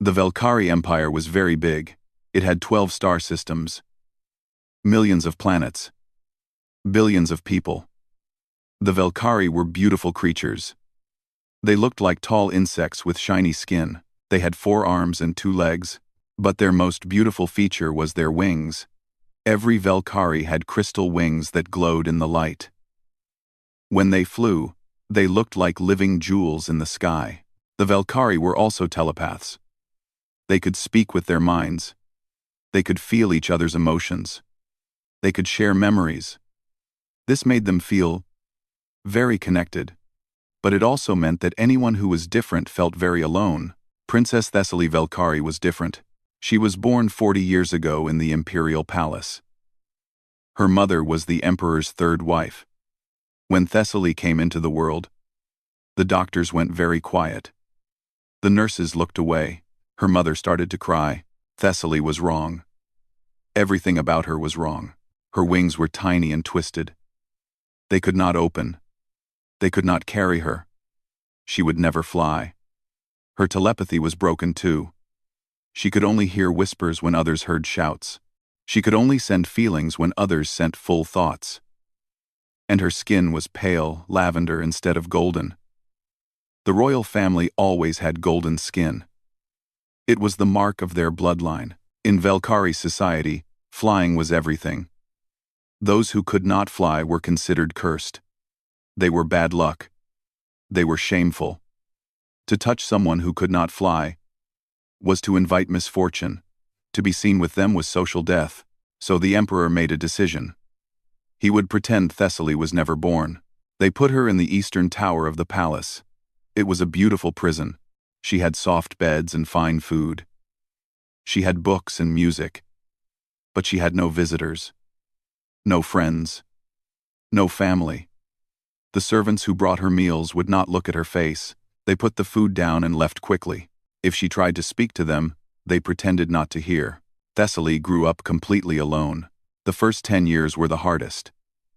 The Velkari Empire was very big. It had 12 star systems, millions of planets, billions of people. The Velkari were beautiful creatures. They looked like tall insects with shiny skin. They had 4 arms and 2 legs, but their most beautiful feature was their wings. Every Velkari had crystal wings that glowed in the light. When they flew, they looked like living jewels in the sky. The Velkari were also telepaths. They could speak with their minds. They could feel each other's emotions. They could share memories. This made them feel very connected. But it also meant that anyone who was different felt very alone. Princess Thessaly Velkari was different. She was born 40 years ago in the imperial palace. Her mother was the emperor's 3rd wife. When Thessaly came into the world, the doctors went very quiet. The nurses looked away. Her mother started to cry. Thessaly was wrong. Everything about her was wrong. Her wings were tiny and twisted. They could not open. They could not carry her. She would never fly. Her telepathy was broken too. She could only hear whispers when others heard shouts. She could only send feelings when others sent full thoughts. And her skin was pale lavender instead of golden. The royal family always had golden skin. It was the mark of their bloodline. In Velkari society, flying was everything. Those who could not fly were considered cursed. They were bad luck. They were shameful. To touch someone who could not fly was to invite misfortune. To be seen with them was social death. So the emperor made a decision. He would pretend Thessaly was never born. They put her in the eastern tower of the palace. It was a beautiful prison. She had soft beds and fine food. She had books and music. But she had no visitors. No friends. No family. The servants who brought her meals would not look at her face. They put the food down and left quickly. If she tried to speak to them, they pretended not to hear. Thessaly grew up completely alone. The first 10 years were the hardest.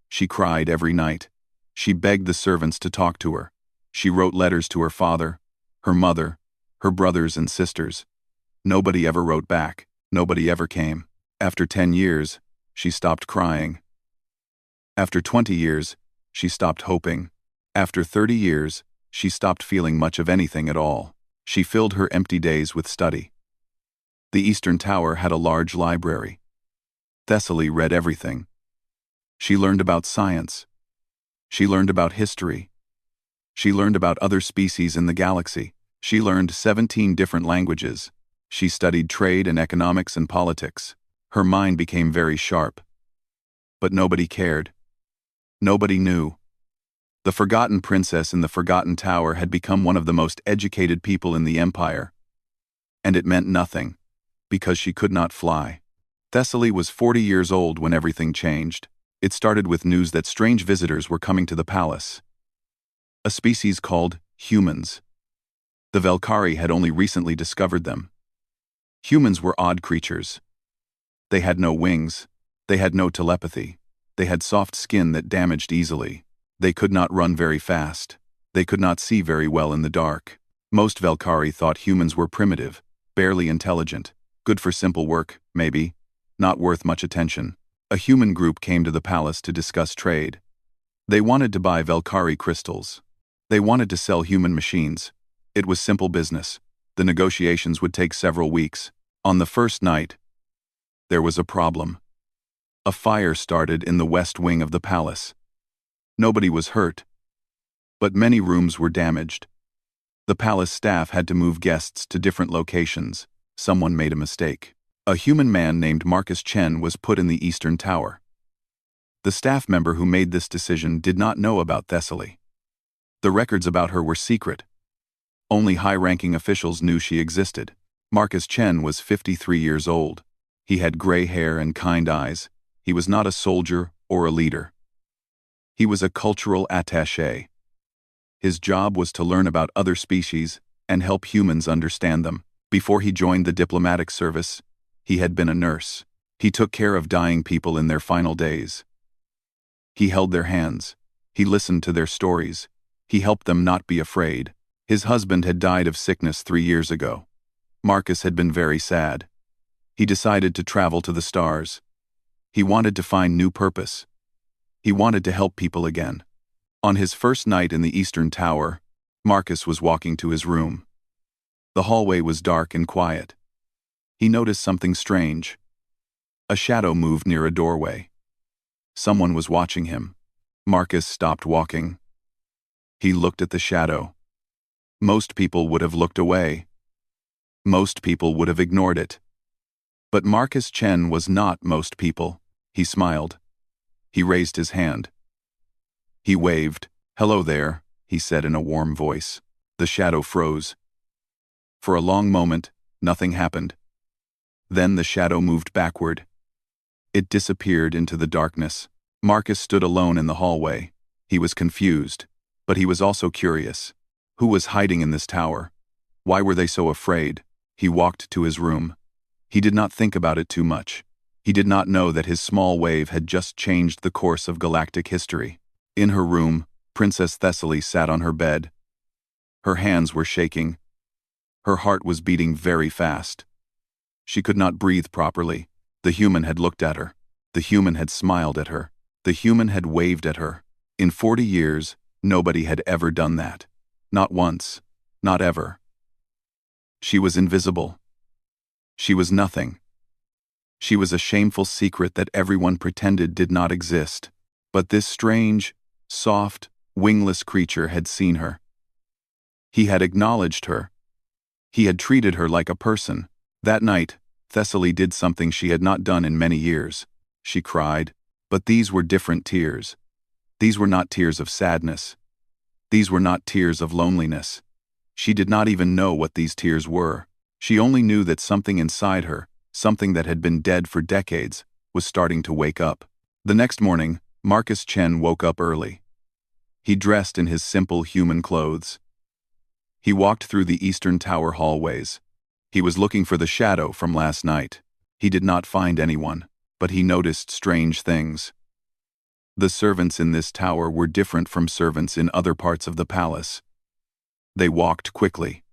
She cried every night. She begged the servants to talk to her. She wrote letters to her father, her mother, her brothers and sisters. Nobody ever wrote back. Nobody ever came. After 10 years, she stopped crying. After 20 years, she stopped hoping. After 30 years, she stopped feeling much of anything at all. She filled her empty days with study. The Eastern Tower had a large library. Thessaly read everything. She learned about science. She learned about history. She learned about other species in the galaxy. She learned 17 different languages. She studied trade and economics and politics. Her mind became very sharp. But nobody cared. Nobody knew. The Forgotten Princess in the Forgotten Tower had become one of the most educated people in the empire. And it meant nothing, because she could not fly. Thessaly was 40 years old when everything changed. It started with news that strange visitors were coming to the palace. A species called humans. The Velkari had only recently discovered them. Humans were odd creatures. They had no wings. They had no telepathy. They had soft skin that damaged easily. They could not run very fast. They could not see very well in the dark. Most Velkari thought humans were primitive, barely intelligent, good for simple work, maybe, not worth much attention. A human group came to the palace to discuss trade. They wanted to buy Velkari crystals. They wanted to sell human machines. It was simple business. The negotiations would take several weeks. On the first night, there was a problem. A fire started in the west wing of the palace. Nobody was hurt, but many rooms were damaged. The palace staff had to move guests to different locations. Someone made a mistake. A human man named Marcus Chen was put in the Eastern Tower. The staff member who made this decision did not know about Thessaly. The records about her were secret. Only high-ranking officials knew she existed. Marcus Chen was 53 years old. He had gray hair and kind eyes. He was not a soldier or a leader. He was a cultural attaché. His job was to learn about other species and help humans understand them. Before he joined the diplomatic service, he had been a nurse. He took care of dying people in their final days. He held their hands. He listened to their stories. He helped them not be afraid. His husband had died of sickness 3 years ago. Marcus had been very sad. He decided to travel to the stars. He wanted to find new purpose. He wanted to help people again. On his first night in the Eastern Tower, Marcus was walking to his room. The hallway was dark and quiet. He noticed something strange. A shadow moved near a doorway. Someone was watching him. Marcus stopped walking. He looked at the shadow. Most people would have looked away. Most people would have ignored it. But Marcus Chen was not most people. He smiled. He raised his hand. He waved. "Hello there," he said in a warm voice. The shadow froze. For a long moment, nothing happened. Then the shadow moved backward. It disappeared into the darkness. Marcus stood alone in the hallway. He was confused, but he was also curious. Who was hiding in this tower? Why were they so afraid? He walked to his room. He did not think about it too much. He did not know that his small wave had just changed the course of galactic history. In her room, Princess Thessaly sat on her bed. Her hands were shaking. Her heart was beating very fast. She could not breathe properly. The human had looked at her. The human had smiled at her. The human had waved at her. In 40 years, nobody had ever done that. Not once. Not ever. She was invisible. She was nothing. She was a shameful secret that everyone pretended did not exist. But this strange, soft, wingless creature had seen her. He had acknowledged her. He had treated her like a person. That night, Thessaly did something she had not done in many years. She cried. But these were different tears. These were not tears of sadness. These were not tears of loneliness. She did not even know what these tears were. She only knew that something inside her, something that had been dead for decades, was starting to wake up. The next morning, Marcus Chen woke up early. He dressed in his simple human clothes. He walked through the Eastern Tower hallways. He was looking for the shadow from last night. He did not find anyone, but he noticed strange things. The servants in this tower were different from servants in other parts of the palace. They walked quickly.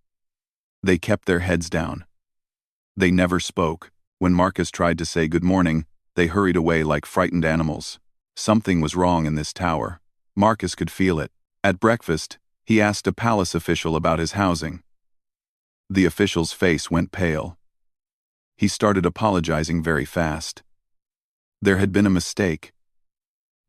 They kept their heads down. They never spoke. When Marcus tried to say good morning, they hurried away like frightened animals. Something was wrong in this tower. Marcus could feel it. At breakfast, he asked a palace official about his housing. The official's face went pale. He started apologizing very fast. There had been a mistake.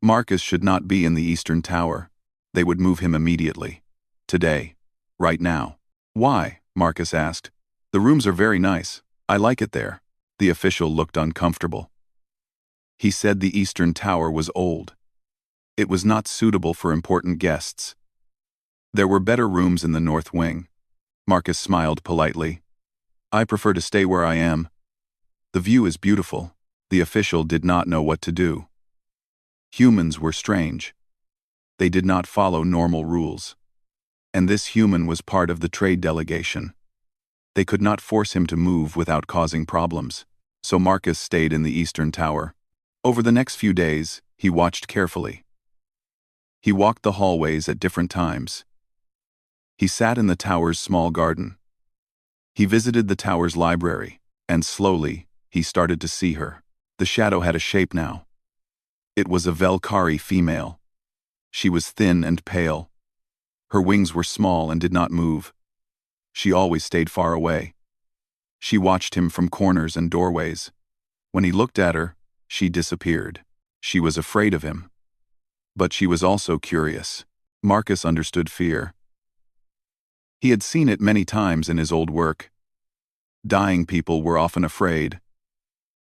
Marcus should not be in the Eastern Tower. They would move him immediately. Today. Right now. "Why?" Marcus asked. "The rooms are very nice. I like it there." The official looked uncomfortable. He said the Eastern Tower was old. It was not suitable for important guests. There were better rooms in the North Wing. Marcus smiled politely. "I prefer to stay where I am. The view is beautiful." The official did not know what to do. Humans were strange. They did not follow normal rules. And this human was part of the trade delegation. They could not force him to move without causing problems. So Marcus stayed in the Eastern Tower. Over the next few days, he watched carefully. He walked the hallways at different times. He sat in the tower's small garden. He visited the tower's library, and slowly, he started to see her. The shadow had a shape now. It was a Velkari female. She was thin and pale. Her wings were small and did not move. She always stayed far away. She watched him from corners and doorways. When he looked at her, she disappeared. She was afraid of him. But she was also curious. Marcus understood fear. He had seen it many times in his old work. Dying people were often afraid.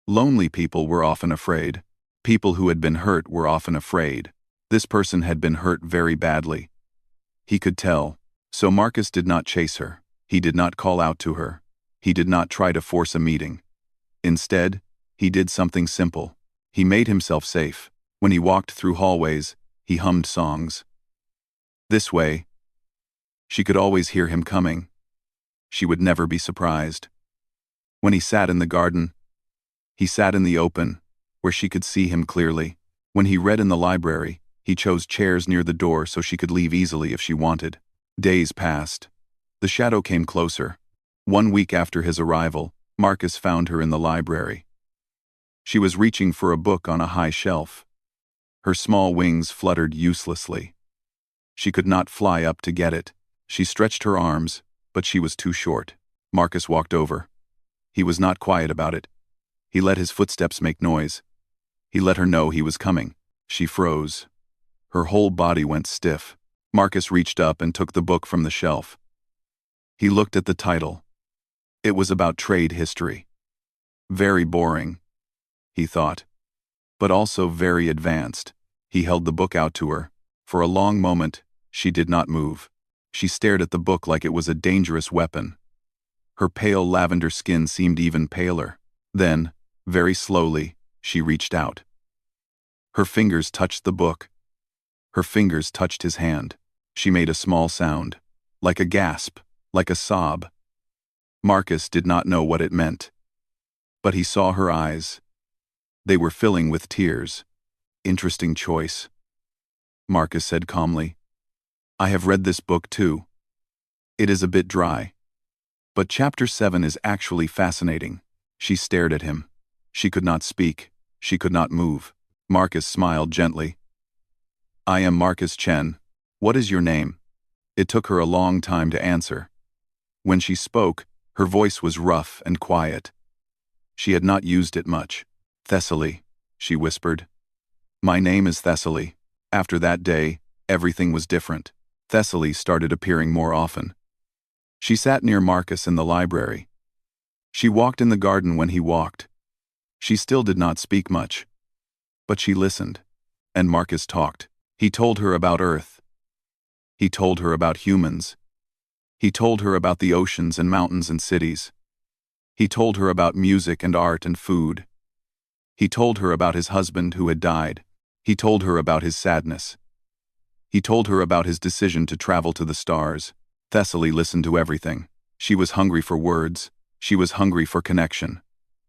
Lonely people were often afraid. People who had been hurt were often afraid. This person had been hurt very badly. He could tell. So Marcus did not chase her. He did not call out to her. He did not try to force a meeting. Instead, he did something simple. He made himself safe. When he walked through hallways, he hummed songs. This way, she could always hear him coming. She would never be surprised. When he sat in the garden, he sat in the open, where she could see him clearly. When he read in the library, he chose chairs near the door so she could leave easily if she wanted. Days passed. The shadow came closer. 1 week after his arrival, Marcus found her in the library. She was reaching for a book on a high shelf. Her small wings fluttered uselessly. She could not fly up to get it. She stretched her arms, but she was too short. Marcus walked over. He was not quiet about it. He let his footsteps make noise. He let her know he was coming. She froze. Her whole body went stiff. Marcus reached up and took the book from the shelf. He looked at the title. It was about trade history. Very boring, he thought, but also very advanced. He held the book out to her. For a long moment, she did not move. She stared at the book like it was a dangerous weapon. Her pale lavender skin seemed even paler. Then, very slowly, she reached out. Her fingers touched the book. Her fingers touched his hand. She made a small sound, like a gasp, like a sob. Marcus did not know what it meant. But he saw her eyes. They were filling with tears. Interesting choice, Marcus said calmly. I have read this book too. It is a bit dry. But chapter 7 is actually fascinating. She stared at him. She could not speak. She could not move. Marcus smiled gently. I am Marcus Chen. What is your name? It took her a long time to answer. When she spoke, her voice was rough and quiet. She had not used it much. Thessaly, she whispered. My name is Thessaly. After that day, everything was different. Thessaly started appearing more often. She sat near Marcus in the library. She walked in the garden when he walked. She still did not speak much. But she listened. And Marcus talked. He told her about Earth. He told her about humans. He told her about the oceans and mountains and cities. He told her about music and art and food. He told her about his husband who had died. He told her about his sadness. He told her about his decision to travel to the stars. Thessaly listened to everything. She was hungry for words. She was hungry for connection.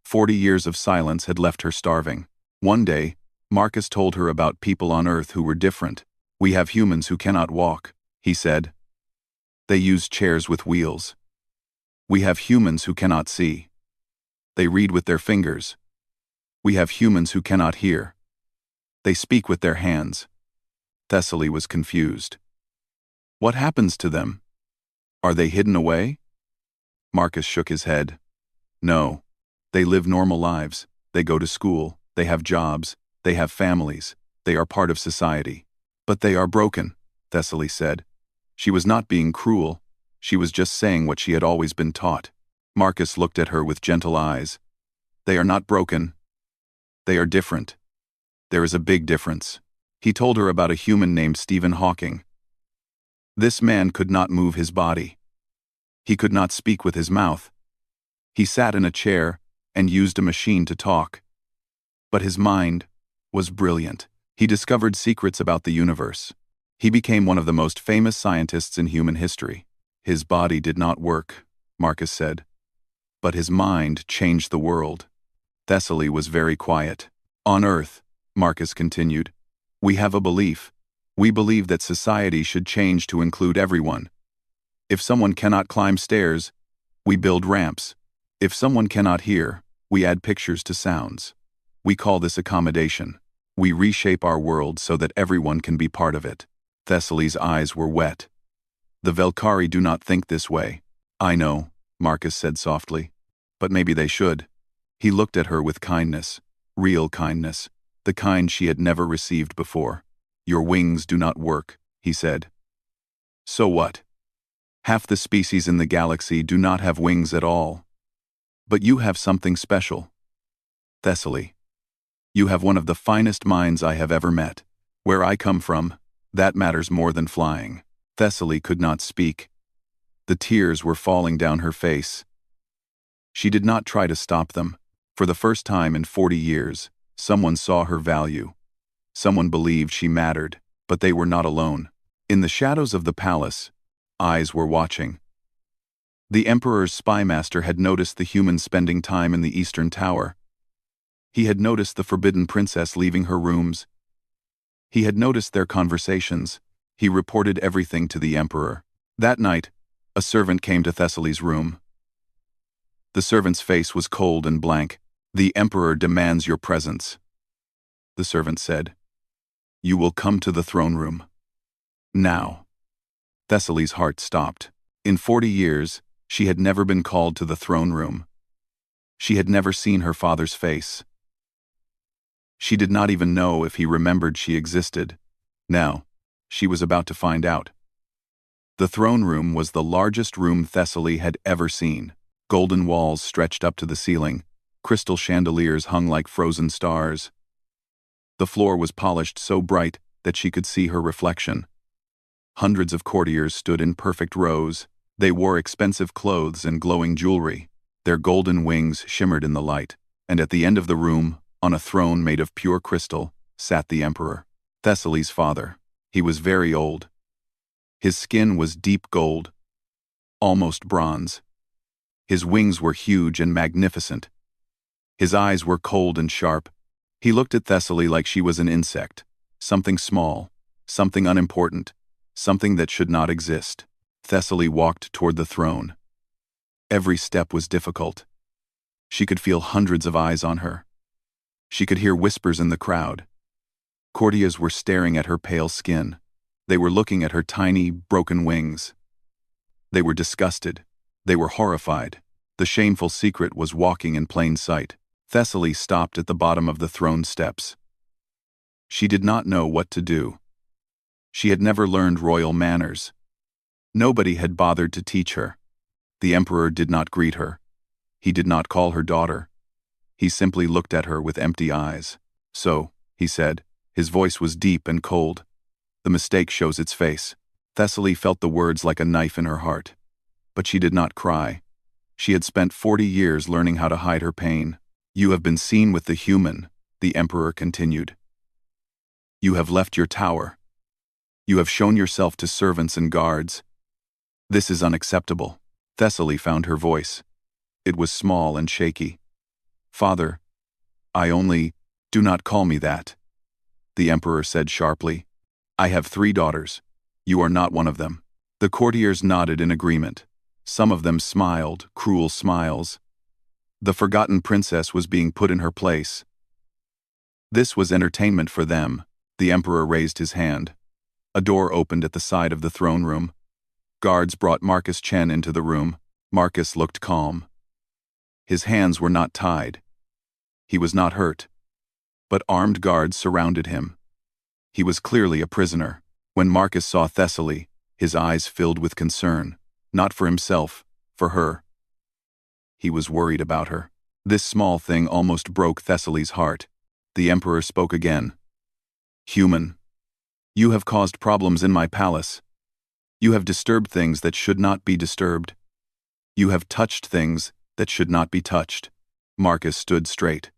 40 years of silence had left her starving. One day, Marcus told her about people on Earth who were different. We have humans who cannot walk, he said. They use chairs with wheels. We have humans who cannot see. They read with their fingers. We have humans who cannot hear. They speak with their hands. Thessaly was confused. What happens to them? Are they hidden away? Marcus shook his head. No. They live normal lives. They go to school. They have jobs. They have families. They are part of society. But they are broken, Thessaly said. She was not being cruel. She was just saying what she had always been taught. Marcus looked at her with gentle eyes. They are not broken. They are different. There is a big difference. He told her about a human named Stephen Hawking. This man could not move his body. He could not speak with his mouth. He sat in a chair and used a machine to talk. But his mind was brilliant. He discovered secrets about the universe. He became one of the most famous scientists in human history. His body did not work, Marcus said. But his mind changed the world. Thessaly was very quiet. On Earth, Marcus continued, we have a belief. We believe that society should change to include everyone. If someone cannot climb stairs, we build ramps. If someone cannot hear, we add pictures to sounds. We call this accommodation. We reshape our world so that everyone can be part of it. Thessaly's eyes were wet. The Velkari do not think this way. I know, Marcus said softly. But maybe they should. He looked at her with kindness, real kindness, the kind she had never received before. Your wings do not work, he said. So what? Half the species in the galaxy do not have wings at all. But you have something special. Thessaly, you have one of the finest minds I have ever met. Where I come from, that matters more than flying. Thessaly could not speak. The tears were falling down her face. She did not try to stop them. For the first time in 40 years, someone saw her value. Someone believed she mattered, but they were not alone. In the shadows of the palace, eyes were watching. The Emperor's spy master had noticed the humans spending time in the Eastern Tower. He had noticed the forbidden princess leaving her rooms. He had noticed their conversations. He reported everything to the Emperor. That night, a servant came to Thessaly's room. The servant's face was cold and blank. "The Emperor demands your presence," the servant said. "You will come to the throne room. Now." Thessaly's heart stopped. In 40 years, she had never been called to the throne room. She had never seen her father's face. She did not even know if he remembered she existed. Now, she was about to find out. The throne room was the largest room Thessaly had ever seen. Golden walls stretched up to the ceiling. Crystal chandeliers hung like frozen stars. The floor was polished so bright that she could see her reflection. Hundreds of courtiers stood in perfect rows. They wore expensive clothes and glowing jewelry. Their golden wings shimmered in the light. And at the end of the room, on a throne made of pure crystal, sat the Emperor, Thessaly's father. He was very old. His skin was deep gold, almost bronze. His wings were huge and magnificent. His eyes were cold and sharp. He looked at Thessaly like she was an insect, something small, something unimportant, something that should not exist. Thessaly walked toward the throne. Every step was difficult. She could feel hundreds of eyes on her. She could hear whispers in the crowd. Courtiers were staring at her pale skin. They were looking at her tiny, broken wings. They were disgusted. They were horrified. The shameful secret was walking in plain sight. Thessaly stopped at the bottom of the throne steps. She did not know what to do. She had never learned royal manners. Nobody had bothered to teach her. The Emperor did not greet her. He did not call her daughter. He simply looked at her with empty eyes. "So," he said. His voice was deep and cold. "The mistake shows its face." Thessaly felt the words like a knife in her heart. But she did not cry. She had spent 40 years learning how to hide her pain. "You have been seen with the human," the Emperor continued. "You have left your tower. You have shown yourself to servants and guards. This is unacceptable." Thessaly found her voice. It was small and shaky. "Father, do not call me that," the Emperor said sharply. "I have 3 daughters. You are not one of them." The courtiers nodded in agreement. Some of them smiled, cruel smiles. The forgotten princess was being put in her place. This was entertainment for them. The Emperor raised his hand. A door opened at the side of the throne room. Guards brought Marcus Chen into the room. Marcus looked calm. His hands were not tied. He was not hurt. But armed guards surrounded him. He was clearly a prisoner. When Marcus saw Thessaly, his eyes filled with concern. Not for himself, for her. He was worried about her. This small thing almost broke Thessaly's heart. The Emperor spoke again. "Human, you have caused problems in my palace. You have disturbed things that should not be disturbed. You have touched things that should not be touched." Marcus stood straight.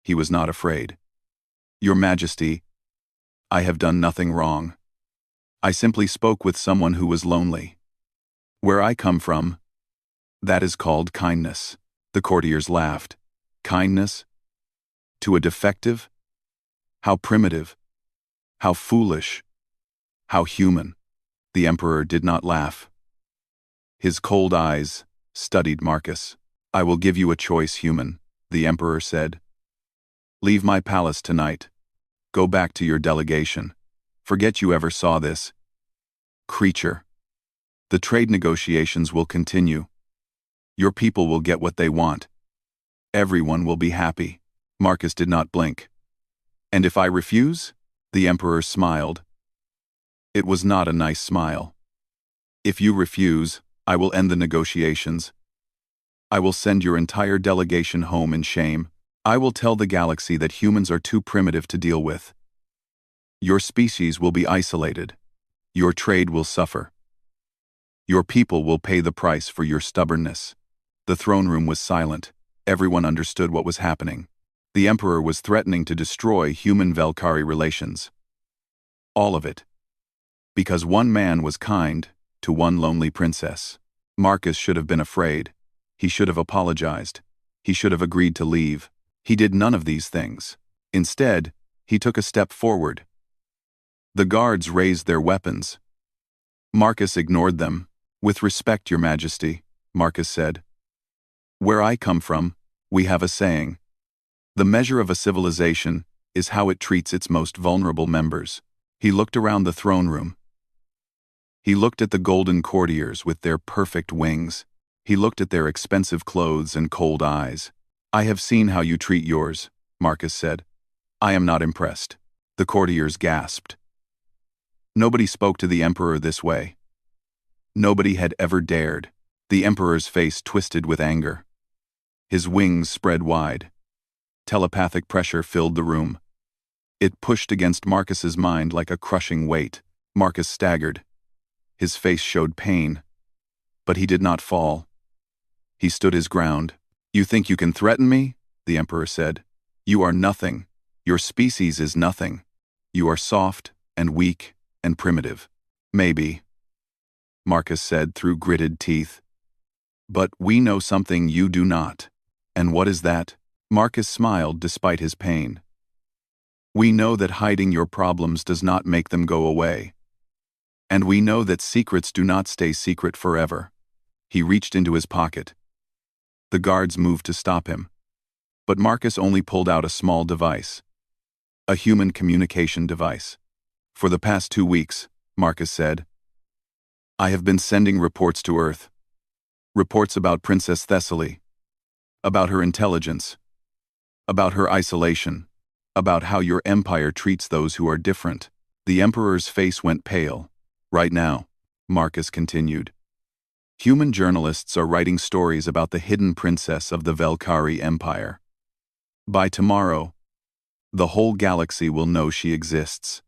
He was not afraid. "Your Majesty, I have done nothing wrong. I simply spoke with someone who was lonely. Where I come from, that is called kindness." The courtiers laughed. "Kindness? To a defective? How primitive. How foolish. How human." The Emperor did not laugh. His cold eyes studied Marcus. "I will give you a choice, human," the Emperor said. "Leave my palace tonight. Go back to your delegation. Forget you ever saw this creature. The trade negotiations will continue. Your people will get what they want. Everyone will be happy." Marcus did not blink. "And if I refuse?" The Emperor smiled. It was not a nice smile. "If you refuse, I will end the negotiations. I will send your entire delegation home in shame. I will tell the galaxy that humans are too primitive to deal with. Your species will be isolated. Your trade will suffer. Your people will pay the price for your stubbornness." The throne room was silent. Everyone understood what was happening. The Emperor was threatening to destroy human-Valkyrie relations. All of it. Because one man was kind to one lonely princess. Marcus should have been afraid. He should have apologized. He should have agreed to leave. He did none of these things. Instead, he took a step forward. The guards raised their weapons. Marcus ignored them. "With respect, Your Majesty," Marcus said. Where I come from, we have a saying. The measure of a civilization is how it treats its most vulnerable members. He looked around the throne room. He looked at the golden courtiers with their perfect wings. He looked at their expensive clothes and cold eyes. I have seen how you treat yours, Marcus said. I am not impressed. The courtiers gasped. Nobody spoke to the emperor this way. Nobody had ever dared. The emperor's face twisted with anger. His wings spread wide. Telepathic pressure filled the room. It pushed against Marcus's mind like a crushing weight. Marcus staggered. His face showed pain. But he did not fall. He stood his ground. You think you can threaten me? The emperor said. You are nothing. Your species is nothing. You are soft and weak and primitive. Maybe, Marcus said through gritted teeth. But we know something you do not. And what is that? Marcus smiled despite his pain. We know that hiding your problems does not make them go away. And we know that secrets do not stay secret forever. He reached into his pocket. The guards moved to stop him. But Marcus only pulled out a small device. A human communication device. For the past 2 weeks, Marcus said, I have been sending reports to Earth. Reports about Princess Thessaly. About her intelligence. About her isolation. About how your empire treats those who are different. The emperor's face went pale. Right now, Marcus continued, human journalists are writing stories about the hidden princess of the Velkari Empire. By tomorrow, the whole galaxy will know she exists.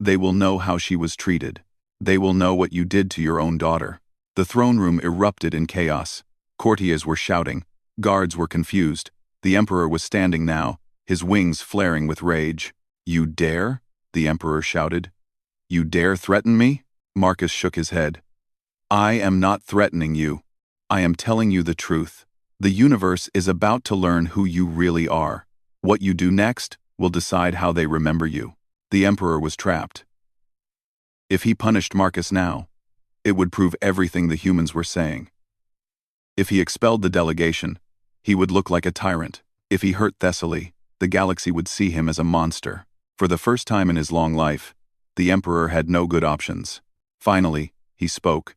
They will know how she was treated. They will know what you did to your own daughter. The throne room erupted in chaos. Courtiers were shouting. Guards were confused. The emperor was standing now, his wings flaring with rage. You dare? The emperor shouted. You dare threaten me? Marcus shook his head. I am not threatening you. I am telling you the truth. The universe is about to learn who you really are. What you do next will decide how they remember you. The emperor was trapped. If he punished Marcus now, it would prove everything the humans were saying. If he expelled the delegation, he would look like a tyrant. If he hurt Thessaly, the galaxy would see him as a monster. For the first time in his long life, the emperor had no good options. Finally, he spoke.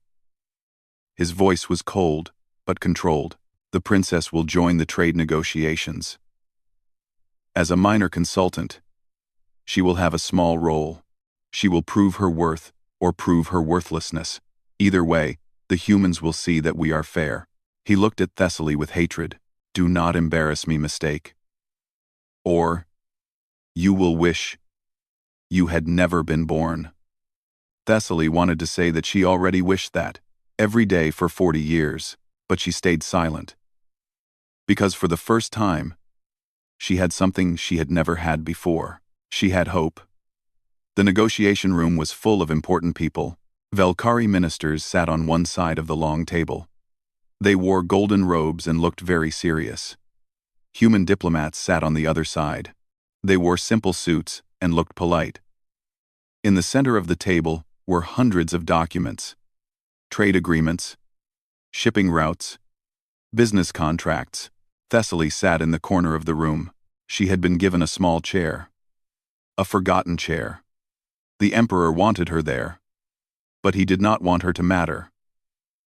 His voice was cold, but controlled. The princess will join the trade negotiations. As a minor consultant, she will have a small role. She will prove her worth or prove her worthlessness. Either way, the humans will see that we are fair. He looked at Thessaly with hatred. Do not embarrass me, mistake. Or, you will wish you had never been born. Thessaly wanted to say that she already wished that, every day for 40 years, but she stayed silent. Because for the first time, she had something she had never had before. She had hope. The negotiation room was full of important people. Velkari ministers sat on one side of the long table. They wore golden robes and looked very serious. Human diplomats sat on the other side. They wore simple suits and looked polite. In the center of the table were hundreds of documents. Trade agreements, shipping routes, business contracts. Thessaly sat in the corner of the room. She had been given a small chair. A forgotten chair. The emperor wanted her there. But he did not want her to matter.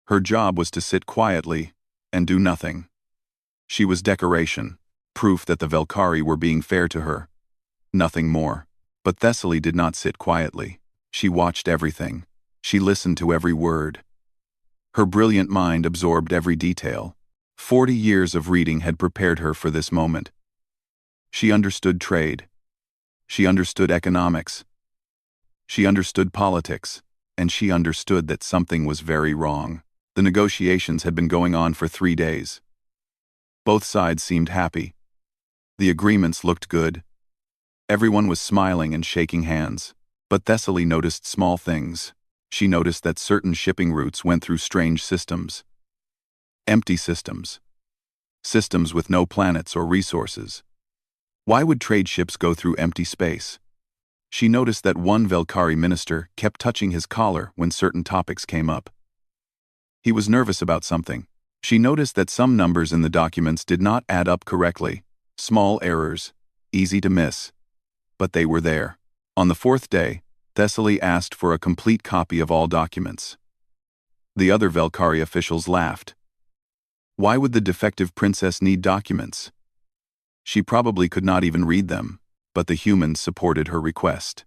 Her job was to sit quietly and do nothing. She was decoration, proof that the Velkari were being fair to her. Nothing more. But Thessaly did not sit quietly. She watched everything. She listened to every word. Her brilliant mind absorbed every detail. 40 years of reading had prepared her for this moment. She understood trade. She understood economics. She understood politics. And she understood that something was very wrong. The negotiations had been going on for 3 days. Both sides seemed happy. The agreements looked good. Everyone was smiling and shaking hands. But Thessaly noticed small things. She noticed that certain shipping routes went through strange systems. Empty systems. Systems with no planets or resources. Why would trade ships go through empty space? She noticed that one Velkari minister kept touching his collar when certain topics came up. He was nervous about something. She noticed that some numbers in the documents did not add up correctly. Small errors, easy to miss. But they were there. On the fourth day, Thessaly asked for a complete copy of all documents. The other Velkari officials laughed. Why would the defective princess need documents? She probably could not even read them, but the humans supported her request.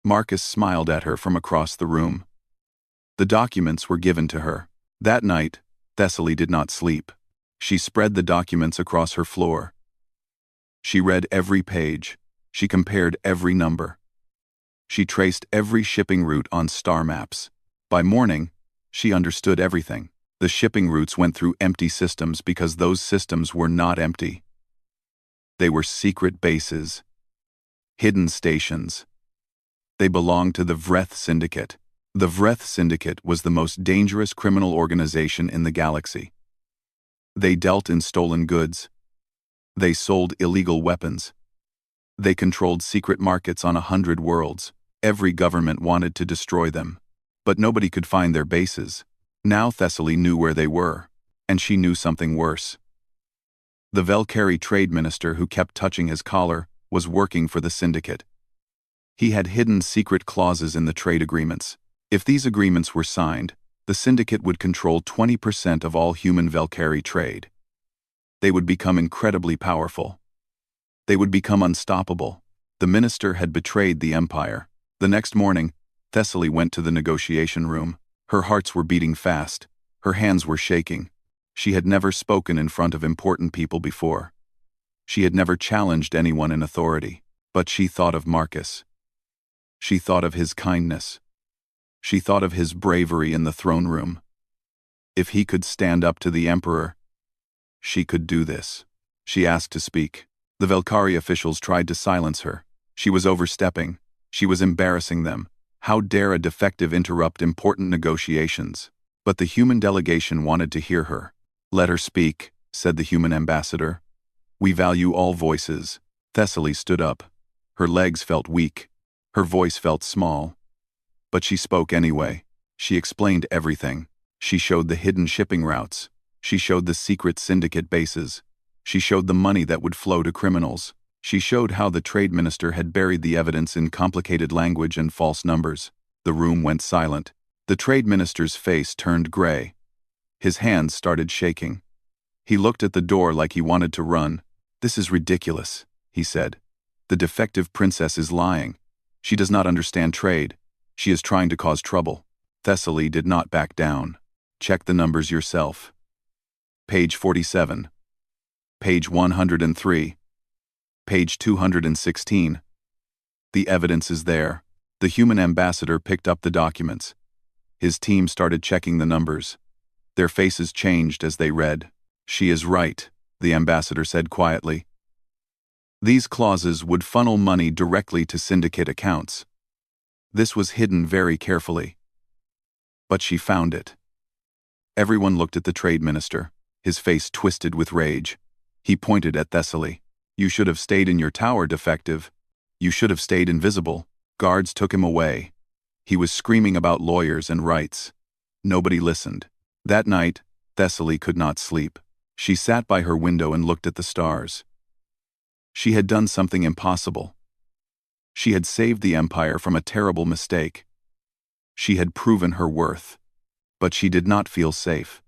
Marcus smiled at her from across the room. The documents were given to her. That night, Thessaly did not sleep. She spread the documents across her floor. She read every page. She compared every number. She traced every shipping route on star maps. By morning, she understood everything. The shipping routes went through empty systems because those systems were not empty. They were secret bases, hidden stations. They belonged to the Vreth Syndicate. The Vreth Syndicate was the most dangerous criminal organization in the galaxy. They dealt in stolen goods. They sold illegal weapons. They controlled secret markets on 100 worlds. Every government wanted to destroy them, but nobody could find their bases. Now Thessaly knew where they were, and she knew something worse. The Velkari trade minister who kept touching his collar was working for the syndicate. He had hidden secret clauses in the trade agreements. If these agreements were signed, the syndicate would control 20% of all human Velkari trade. They would become incredibly powerful. They would become unstoppable. The minister had betrayed the empire. The next morning, Thessaly went to the negotiation room. Her hearts were beating fast. Her hands were shaking. She had never spoken in front of important people before. She had never challenged anyone in authority. But she thought of Marcus. She thought of his kindness. She thought of his bravery in the throne room. If he could stand up to the emperor, she could do this. She asked to speak. The Velkari officials tried to silence her. She was overstepping. She was embarrassing them. How dare a defective interrupt important negotiations? But the human delegation wanted to hear her. Let her speak, said the human ambassador. We value all voices. Thessaly stood up. Her legs felt weak. Her voice felt small. But she spoke anyway. She explained everything. She showed the hidden shipping routes. She showed the secret syndicate bases. She showed the money that would flow to criminals. She showed how the trade minister had buried the evidence in complicated language and false numbers. The room went silent. The trade minister's face turned gray. His hands started shaking. He looked at the door like he wanted to run. This is ridiculous, he said. The defective princess is lying. She does not understand trade. She is trying to cause trouble. Thessaly did not back down. Check the numbers yourself. Page 47. Page 103. Page 216. The evidence is there. The human ambassador picked up the documents. His team started checking the numbers. Their faces changed as they read. She is right, the ambassador said quietly. These clauses would funnel money directly to syndicate accounts. This was hidden very carefully. But she found it. Everyone looked at the trade minister. His face twisted with rage. He pointed at Thessaly. You should have stayed in your tower, defective. You should have stayed invisible. Guards took him away. He was screaming about lawyers and rights. Nobody listened. That night, Thessaly could not sleep. She sat by her window and looked at the stars. She had done something impossible. She had saved the empire from a terrible mistake. She had proven her worth. But she did not feel safe.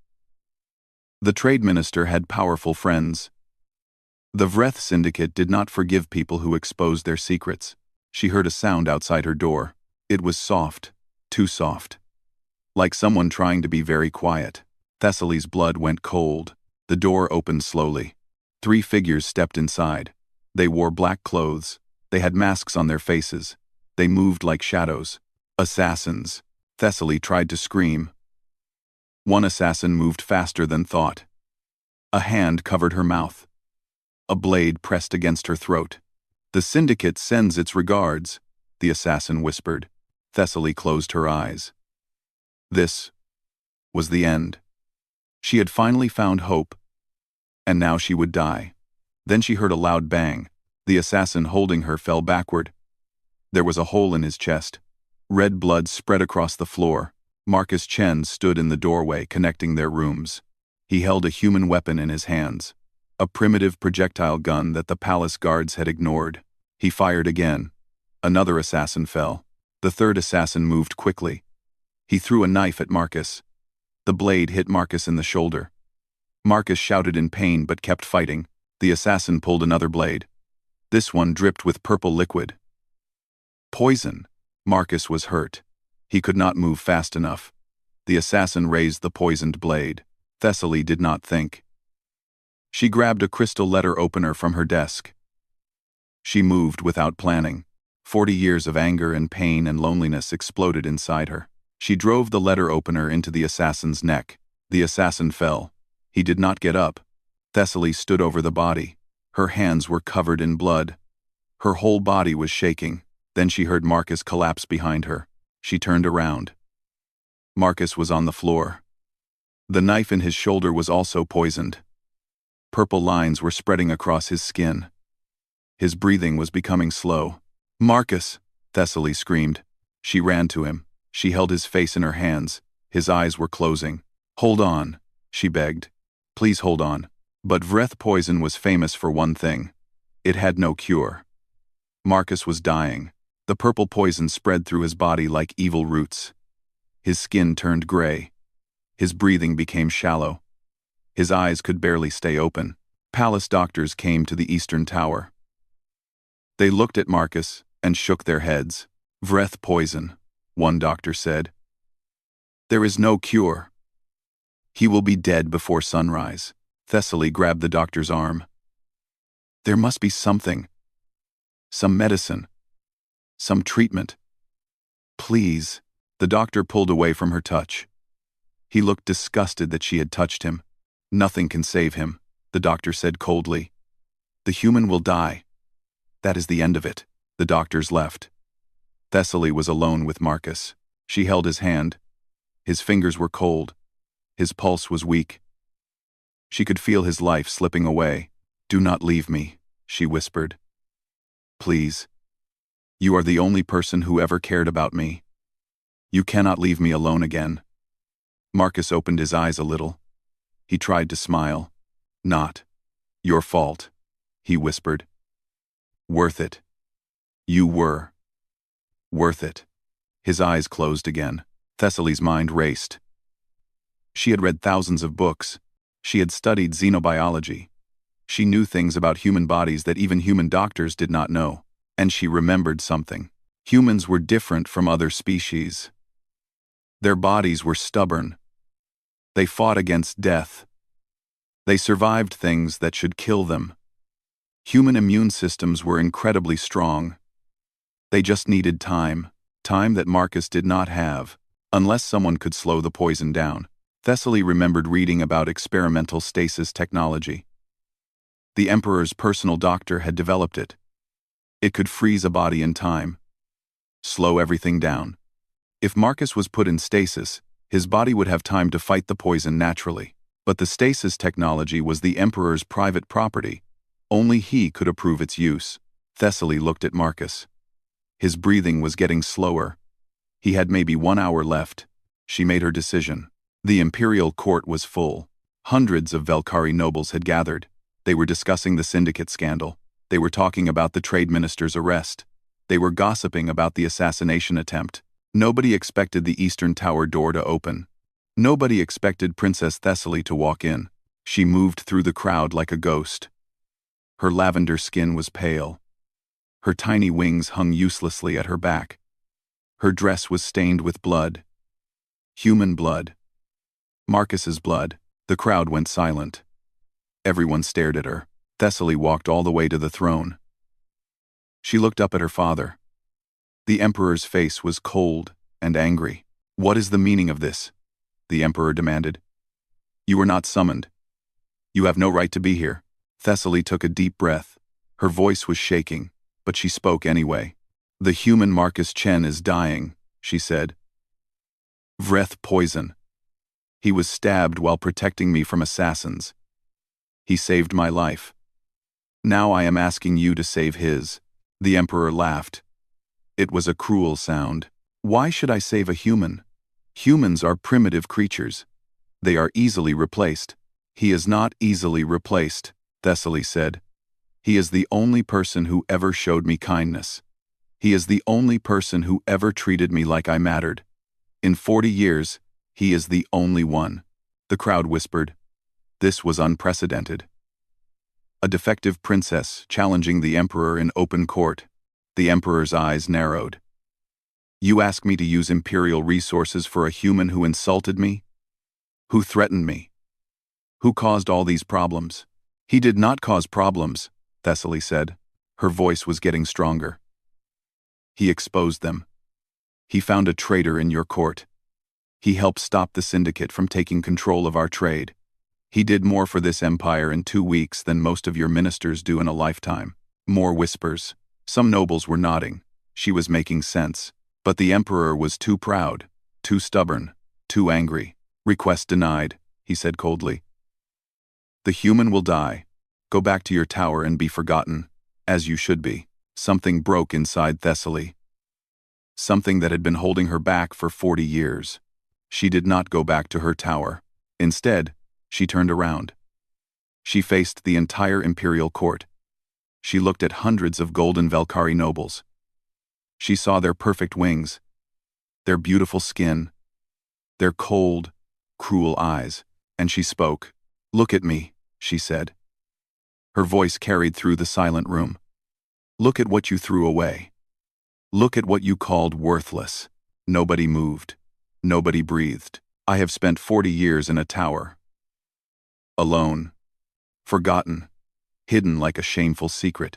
The trade minister had powerful friends. The Vreth Syndicate did not forgive people who exposed their secrets. She heard a sound outside her door. It was soft, too soft. Like someone trying to be very quiet. Thessaly's blood went cold. The door opened slowly. 3 figures stepped inside. They wore black clothes. They had masks on their faces. They moved like shadows. Assassins. Thessaly tried to scream. One assassin moved faster than thought. A hand covered her mouth. A blade pressed against her throat. The syndicate sends its regards, the assassin whispered. Thessaly closed her eyes. This was the end. She had finally found hope, and now she would die. Then she heard a loud bang. The assassin holding her fell backward. There was a hole in his chest. Red blood spread across the floor. Marcus Chen stood in the doorway connecting their rooms. He held a human weapon in his hands, a primitive projectile gun that the palace guards had ignored. He fired again. Another assassin fell. The third assassin moved quickly. He threw a knife at Marcus. The blade hit Marcus in the shoulder. Marcus shouted in pain but kept fighting. The assassin pulled another blade. This one dripped with purple liquid. Poison. Marcus was hurt. He could not move fast enough. The assassin raised the poisoned blade. Thessaly did not think. She grabbed a crystal letter opener from her desk. She moved without planning. 40 years of anger and pain and loneliness exploded inside her. She drove the letter opener into the assassin's neck. The assassin fell. He did not get up. Thessaly stood over the body. Her hands were covered in blood. Her whole body was shaking. Then she heard Marcus collapse behind her. She turned around. Marcus was on the floor. The knife in his shoulder was also poisoned. Purple lines were spreading across his skin. His breathing was becoming slow. "Marcus!" Thessaly screamed. She ran to him. She held his face in her hands. His eyes were closing. "Hold on," she begged. "Please hold on." But Vreth poison was famous for one thing. It had no cure. Marcus was dying. The purple poison spread through his body like evil roots. His skin turned gray. His breathing became shallow. His eyes could barely stay open. Palace doctors came to the eastern tower. They looked at Marcus and shook their heads. "Vreth poison," one doctor said. "There is no cure. He will be dead before sunrise." Thessaly grabbed the doctor's arm. "There must be something. Some medicine. Some treatment. Please." The doctor pulled away from her touch. He looked disgusted that she had touched him. "Nothing can save him," the doctor said coldly. "The human will die. That is the end of it." The doctors left. Thessaly was alone with Marcus. She held his hand. His fingers were cold. His pulse was weak. She could feel his life slipping away. "Do not leave me," she whispered. "Please. You are the only person who ever cared about me. You cannot leave me alone again." Marcus opened his eyes a little. He tried to smile. "Not your fault," he whispered. "Worth it. You were. Worth it." His eyes closed again. Thessaly's mind raced. She had read thousands of books. She had studied xenobiology. She knew things about human bodies that even human doctors did not know. And she remembered something. Humans were different from other species. Their bodies were stubborn. They fought against death. They survived things that should kill them. Human immune systems were incredibly strong. They just needed time. Time that Marcus did not have, unless someone could slow the poison down. Thessaly remembered reading about experimental stasis technology. The Emperor's personal doctor had developed it. It could freeze a body in time. Slow everything down. If Marcus was put in stasis, his body would have time to fight the poison naturally. But the stasis technology was the Emperor's private property. Only he could approve its use. Thessaly looked at Marcus. His breathing was getting slower. He had maybe 1 hour left. She made her decision. The imperial court was full. Hundreds of Velkhari nobles had gathered. They were discussing the syndicate scandal. They were talking about the trade minister's arrest. They were gossiping about the assassination attempt. Nobody expected the eastern tower door to open. Nobody expected Princess Thessaly to walk in. She moved through the crowd like a ghost. Her lavender skin was pale. Her tiny wings hung uselessly at her back. Her dress was stained with blood. Human blood. Marcus's blood. The crowd went silent. Everyone stared at her. Thessaly walked all the way to the throne. She looked up at her father. The Emperor's face was cold and angry. "What is the meaning of this?" the Emperor demanded. "You were not summoned. You have no right to be here." Thessaly took a deep breath. Her voice was shaking, but she spoke anyway. "The human Marcus Chen is dying," she said. "Vreth poison. He was stabbed while protecting me from assassins. He saved my life. Now I am asking you to save his." The Emperor laughed. It was a cruel sound. "Why should I save a human? Humans are primitive creatures. They are easily replaced." He is not easily replaced, Thessaly said. He is the only person who ever showed me kindness. He is the only person who ever treated me like I mattered. In 40 years, he is the only one. The crowd whispered. This was unprecedented. A defective princess challenging the emperor in open court. The emperor's eyes narrowed. You ask me to use imperial resources for a human who insulted me? Who threatened me? Who caused all these problems? He did not cause problems, Thessaly said. Her voice was getting stronger. He exposed them. He found a traitor in your court. He helped stop the syndicate from taking control of our trade. He did more for this empire in 2 weeks than most of your ministers do in a lifetime. More whispers. Some nobles were nodding. She was making sense. But the emperor was too proud, too stubborn, too angry. Request denied, he said coldly. The human will die. Go back to your tower and be forgotten, as you should be. Something broke inside Thessaly. Something that had been holding her back for 40 years. She did not go back to her tower. Instead, she turned around. She faced the entire imperial court. She looked at hundreds of golden Valkyrie nobles. She saw their perfect wings, their beautiful skin, their cold, cruel eyes, and she spoke. Look at me, she said. Her voice carried through the silent room. Look at what you threw away. Look at what you called worthless. Nobody moved. Nobody breathed. I have spent 40 years in a tower. Alone. Forgotten. Hidden like a shameful secret.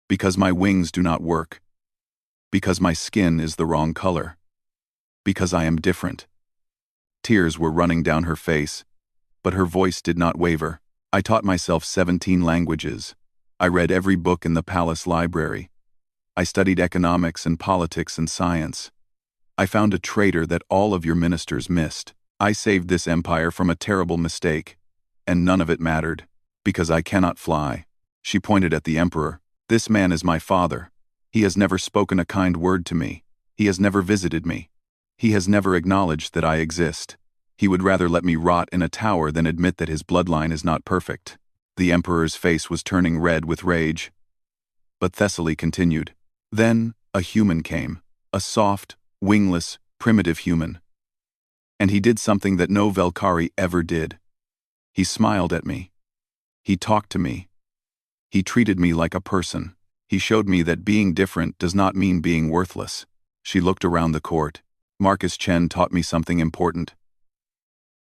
Because my wings do not work. Because my skin is the wrong color. Because I am different. Tears were running down her face, but her voice did not waver. I taught myself 17 languages. I read every book in the palace library. I studied economics and politics and science. I found a traitor that all of your ministers missed. I saved this empire from a terrible mistake, and none of it mattered, because I cannot fly. She pointed at the emperor. This man is my father. He has never spoken a kind word to me. He has never visited me. He has never acknowledged that I exist. He would rather let me rot in a tower than admit that his bloodline is not perfect. The emperor's face was turning red with rage. But Thessaly continued. Then, a human came. A soft, wingless, primitive human. And he did something that no Valkyrie ever did. He smiled at me. He talked to me. He treated me like a person. He showed me that being different does not mean being worthless. She looked around the court. Marcus Chen taught me something important.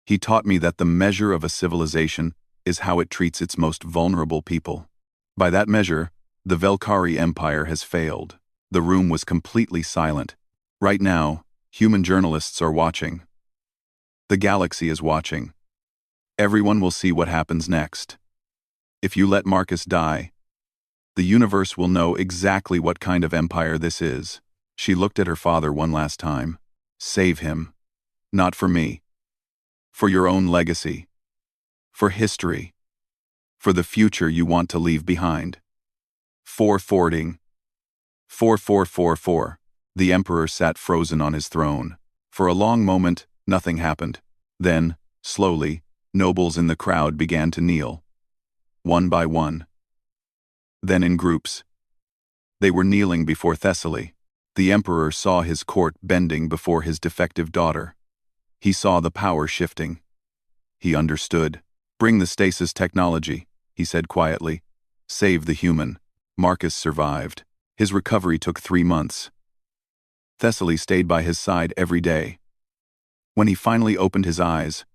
He taught me that the measure of a civilization is how it treats its most vulnerable people. By that measure, the Valkyrie Empire has failed. The room was completely silent. Right now, human journalists are watching. The galaxy is watching. Everyone will see what happens next. If you let Marcus die, the universe will know exactly what kind of empire this is. She looked at her father one last time. Save him. Not for me. For your own legacy. For history. For the future you want to leave behind. 440. 4444. The emperor sat frozen on his throne. For a long moment, nothing happened. Then, slowly, nobles in the crowd began to kneel. One by one. Then in groups. They were kneeling before Thessaly. The emperor saw his court bending before his defective daughter. He saw the power shifting. He understood. Bring the stasis technology, he said quietly. Save the human. Marcus survived. His recovery took 3 months. Thessaly stayed by his side every day. When he finally opened his eyes,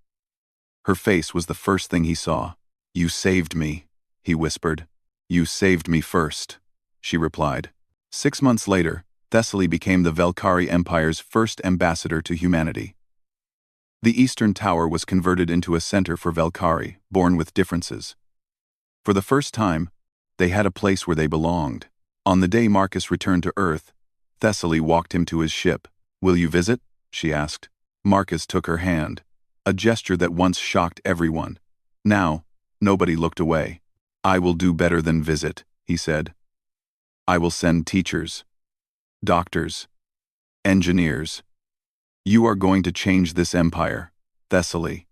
her face was the first thing he saw. You saved me, he whispered. You saved me first, she replied. 6 months later, Thessaly became the Valkyrie Empire's first ambassador to humanity. The Eastern Tower was converted into a center for Valkyrie, born with differences. For the first time, they had a place where they belonged. On the day Marcus returned to Earth, Thessaly walked him to his ship. Will you visit? She asked. Marcus took her hand, a gesture that once shocked everyone. Now, nobody looked away. I will do better than visit, he said. I will send teachers, doctors, engineers. You are going to change this empire, Thessaly.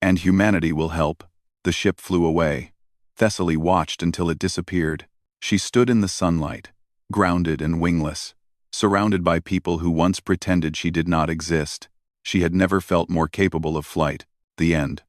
And humanity will help. The ship flew away. Thessaly watched until it disappeared. She stood in the sunlight, grounded and wingless, surrounded by people who once pretended she did not exist. She had never felt more capable of flight. The end.